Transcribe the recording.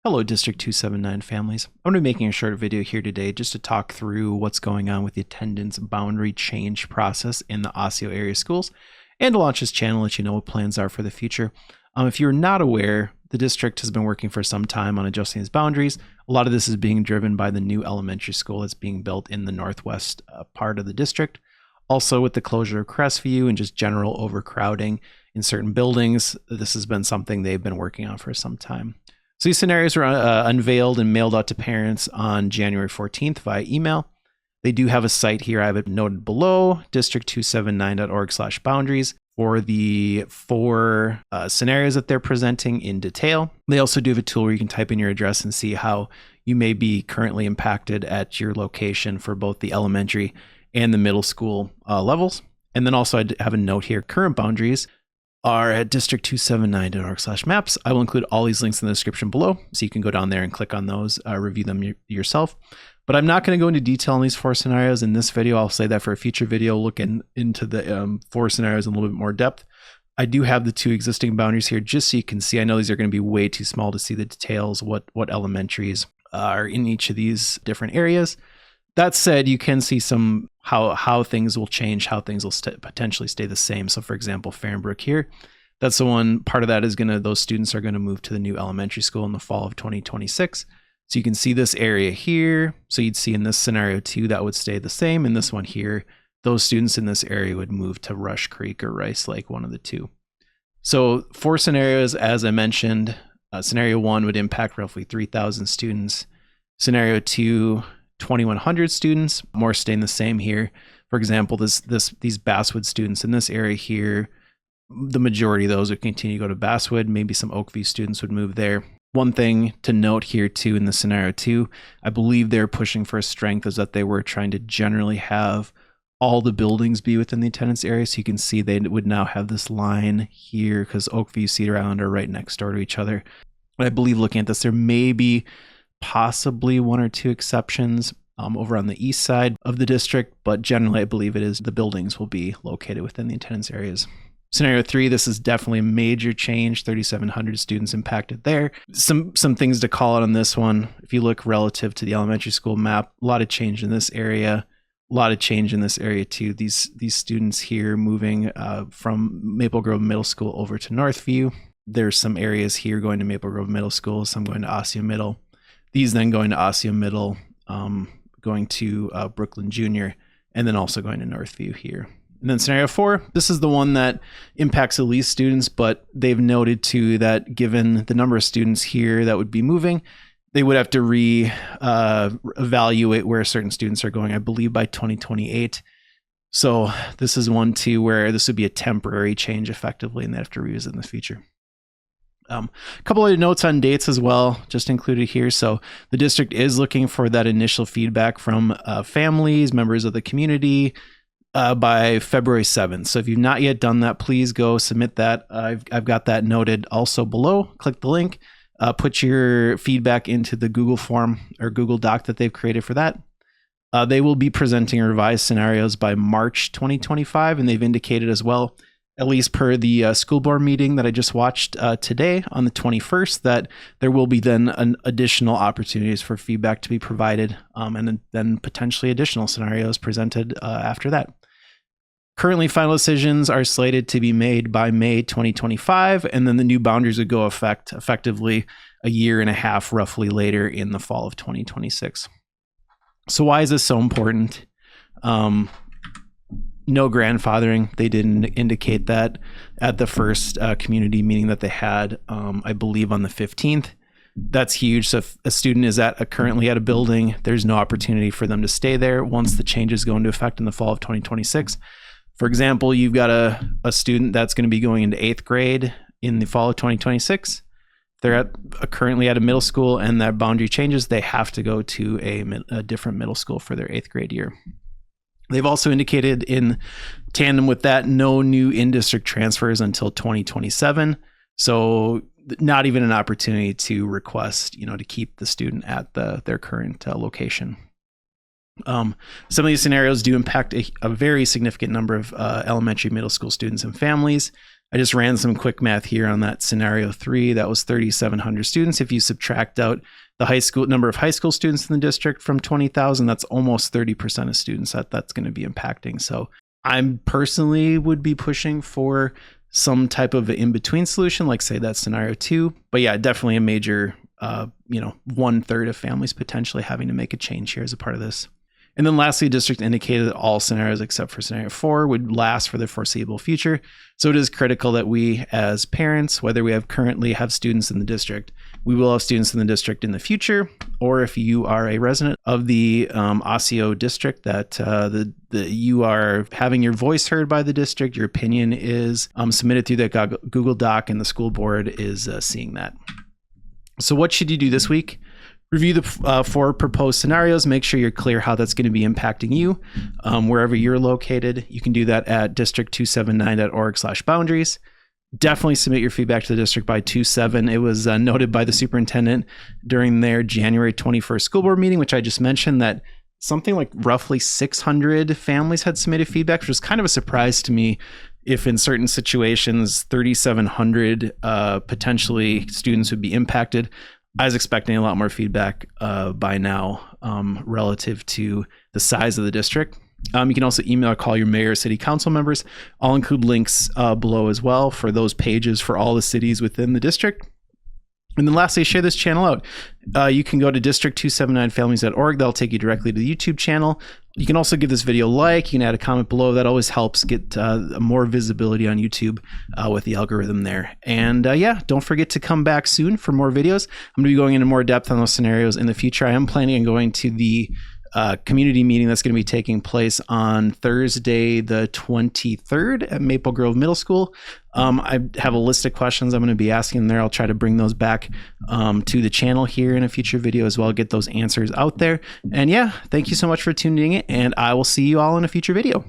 Hello, District 279 families. I'm going to be making a short video here today just to talk through what's going on with the attendance boundary change process in the Osseo area schools and to launch this channel, let you know what plans are for the future. If you're not aware, the district has been working for some time on adjusting its boundaries. A lot of this is being driven by the new elementary school that's being built in the northwest part of the district. Also, with the closure of Crestview and just general overcrowding in certain buildings, this has been something they've been working on for some time. So these scenarios were unveiled and mailed out to parents on January 14th via email. They do have a site here. I have it noted below, district279.org/boundaries for the four scenarios that they're presenting in detail. They also do have a tool where you can type in your address and see how you may be currently impacted at your location for both the elementary and the middle school levels. And then also I have a note here, current boundaries are at district279.org/maps. I will include all these links in the description below, so you can go down there and click on those, review them yourself. But I'm not going to go into detail on these four scenarios in this video. I'll say that for a future video, looking into the four scenarios in a little bit more depth. I do have the two existing boundaries here just so you can see. I know these are going to be way too small to see the details, what elementaries are in each of these different areas. That said, you can see some how things will change, how things will potentially stay the same. So for example, Farrenbrook here, that's the one part of that is those students are going to move to the new elementary school in the fall of 2026. So you can see this area here. So you'd see in this scenario too, that would stay the same. In this one here, those students in this area would move to Rush Creek or Rice Lake, one of the two. So four scenarios, as I mentioned, scenario one would impact roughly 3,000 students. Scenario two, 2,100 students, more staying the same here. For example, these Basswood students in this area here, the majority of those would continue to go to Basswood. Maybe some Oakview students would move there. One thing to note here too in the scenario two, I believe they're pushing for a strength is that they were trying to generally have all the buildings be within the attendance area. So you can see they would now have this line here because Oakview, Cedar Island are right next door to each other. I believe looking at this, there may be possibly one or two exceptions over on the east side of the district, but generally I believe it is the buildings will be located within the attendance areas. Scenario three, this is definitely a major change, 3,700 students impacted there. Some things to call out on this one. If you look relative to the elementary school map, a lot of change in this area, a lot of change in this area too. These students here moving from Maple Grove Middle School over to Northview. There's some areas here going to Maple Grove Middle School, some going to Osseo Middle. These then going to Osseo Middle, going to Brooklyn Junior, and then also going to Northview here. And then scenario four, this is the one that impacts the least students, but they've noted too that given the number of students here that would be moving, they would have to evaluate where certain students are going, I believe by 2028. So this is one too where this would be a temporary change effectively, and they have to revisit in the future. A couple of notes on dates as well, just included here. So the district is looking for that initial feedback from families, members of the community by February 7th. So if you've not yet done that, please go submit that. I've got that noted also below. Click the link, put your feedback into the Google form or Google Doc that they've created for that. They will be presenting revised scenarios by March 2025, and they've indicated as well, at least per the school board meeting that I just watched today on the 21st, that there will be then additional opportunities for feedback to be provided and then potentially additional scenarios presented after that. Currently, final decisions are slated to be made by May 2025, and then the new boundaries would go effectively a year and a half roughly later in the fall of 2026. So why is this so important? No grandfathering. They didn't indicate that at the first community meeting that they had, I believe on the 15th. That's huge. So if a student is currently at a building, there's no opportunity for them to stay there once the changes go into effect in the fall of 2026. For example, you've got a student that's going to be going into 8th grade in the fall of 2026. They're currently at a middle school and that boundary changes, they have to go to a different middle school for their 8th grade year. They've also indicated in tandem with that, no new in-district transfers until 2027. So not even an opportunity to request, to keep the student at their current location. Some of these scenarios do impact a very significant number of elementary, middle school students and families. I just ran some quick math here on that scenario 3. That was 3,700 students. If you subtract out the number of high school students in the district from 20,000, that's almost 30% of students that's going to be impacting. So I personally would be pushing for some type of an in-between solution, like say that scenario 2. But yeah, definitely a major, 1/3 of families potentially having to make a change here as a part of this. And then lastly, district indicated that all scenarios except for scenario 4 would last for the foreseeable future. So it is critical that we as parents, whether we currently have students in the district, we will have students in the district in the future, or if you are a resident of the Osseo district, that you are having your voice heard by the district, your opinion is submitted through that Google Doc, and the school board is seeing that. So what should you do this week? Review the 4 proposed scenarios. Make sure you're clear how that's going to be impacting you wherever you're located. You can do that at district279.org/boundaries. Definitely submit your feedback to the district by 2/7. It was noted by the superintendent during their January 21st school board meeting, which I just mentioned, that something like roughly 600 families had submitted feedback, which was kind of a surprise to me. If in certain situations 3,700 potentially students would be impacted, I was expecting a lot more feedback by now relative to the size of the district. You can also email or call your mayor or city council members. I'll include links below as well for those pages for all the cities within the district. And then lastly, share this channel out. You can go to district279families.org. That'll take you directly to the YouTube channel. You can also give this video a like. You can add a comment below. That always helps get more visibility on YouTube with the algorithm there. And yeah, don't forget to come back soon for more videos. I'm going to be going into more depth on those scenarios in the future. I am planning on going to the community meeting that's going to be taking place on Thursday, the 23rd at Maple Grove Middle School. I have a list of questions I'm going to be asking there. I'll try to bring those back to the channel here in a future video as well, get those answers out there. And yeah, thank you so much for tuning in, and I will see you all in a future video.